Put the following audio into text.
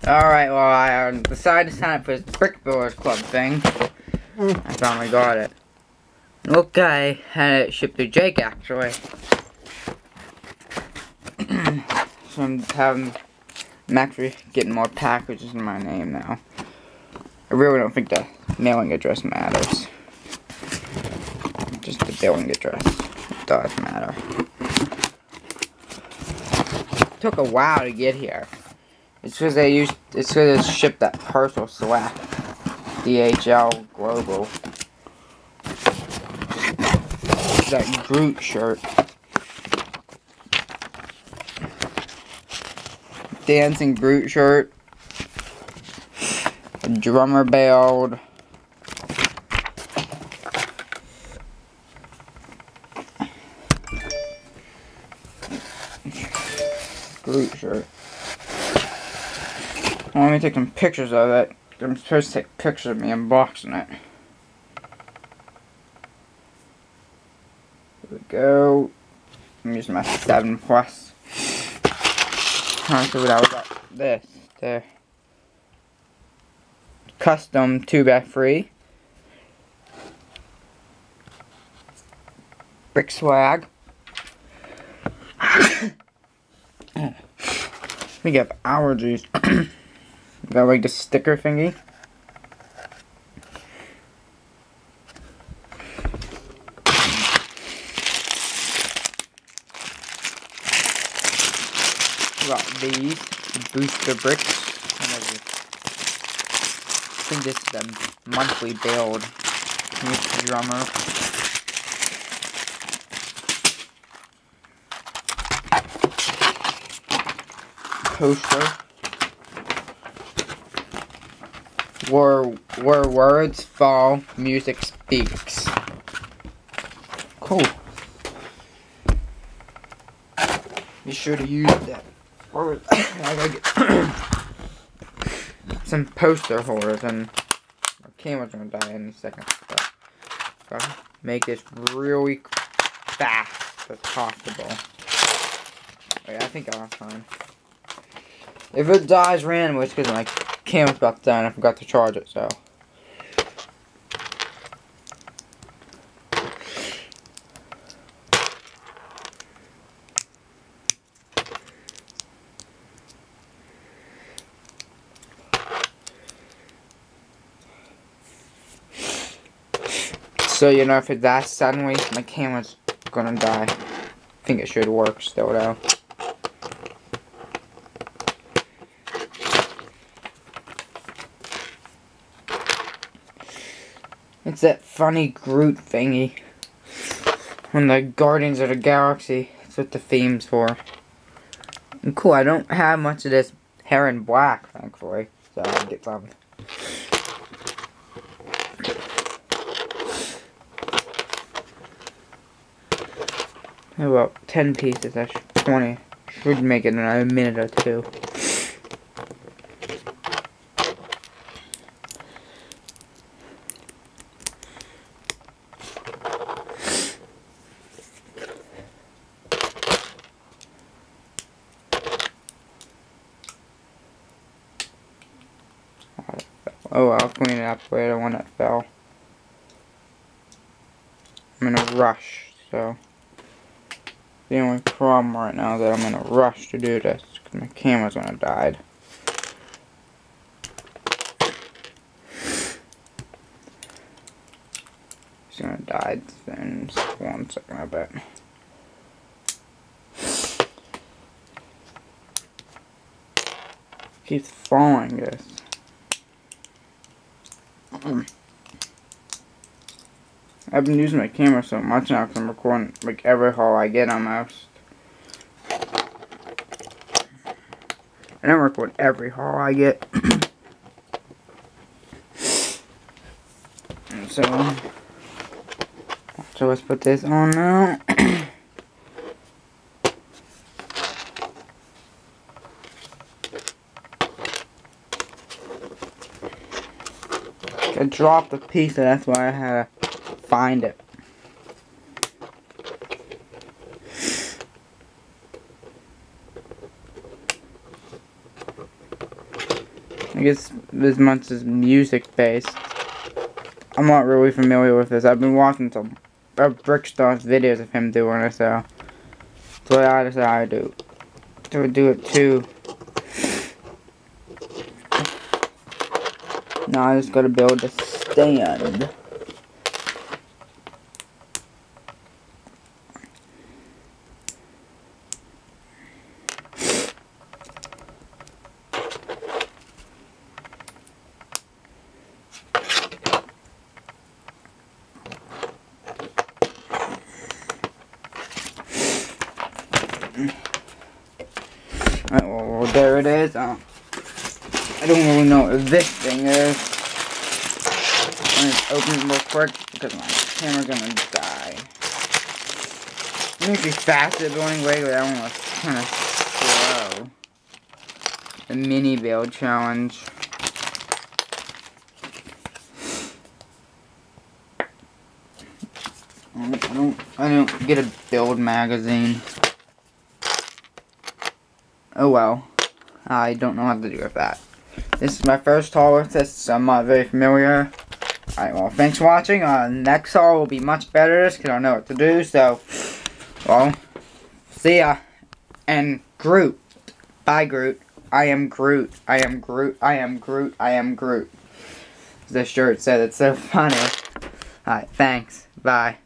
Alright, well, I decided to sign up for this Brick Builders Club thing. I finally got it. Look, I had it shipped to Jake, actually. So I'm actually getting more packages in my name now. I really don't think the mailing address matters. Just the billing address does matter. It took a while to get here. It's because it's shipped that parcel select. DHL Global. That GROOT shirt. Dancing GROOT shirt. A drummer bailed. GROOT shirt. Well, let me take some pictures of it. I'm supposed to take pictures of me unboxing it. Here we go. I'm using my 7 Plus. So that was got this. The custom 2x3 brick swag. I think I have allergies. Got like the sticker thingy. Got these booster bricks. I think this is the monthly build. Here's the drummer. Poster. Where words fall, music speaks. Cool. Be sure to use that. I gotta get some poster holders, and my camera's gonna die in a second. So gotta make this really fast as possible. Wait, I think I'll have time. If it dies randomly, it's because my camera's about to die and I forgot to charge it, so. So, you know, if it dies suddenly, my camera's gonna die. I think it should work still, though. It's that funny GROOT thingy. From the Guardians of the Galaxy. That's what the theme's for. And cool, I don't have much of this hair in black, thankfully. So I'll get some. I have about 10 pieces, that's 20. Should make it in a minute or two. Oh, I'll clean it up later when it fell. I'm in a rush, so. The only problem right now is that I'm in a rush to do this, because my camera's gonna die. It's gonna die in 1 second, I bet. Keeps falling, this. I've been using my camera so much now because I'm recording like every haul I get almost. I don't record every haul I get. And so let's put this on now. I dropped a piece, so that's why I had to find it. I guess this month is music based. I'm not really familiar with this. I've been watching some Brickstars videos of him doing it, so that's what I decided to do it too. Now I just gotta build a stand. Alright, well, there it is. I don't really know what this thing is. I'm gonna open it real quick because my camera's gonna die. I'm usually faster going regular. I want to kind of slow. The mini build challenge. I don't get a build magazine. Oh well. I don't know what to do with that. This is my first haul with this, so I'm not very familiar. Alright, well, thanks for watching. Next haul will be much better because I know what to do, so, well, see ya. And Groot. Bye, Groot. I am Groot. I am Groot. I am Groot. I am Groot. The shirt said it's so funny. Alright, thanks. Bye.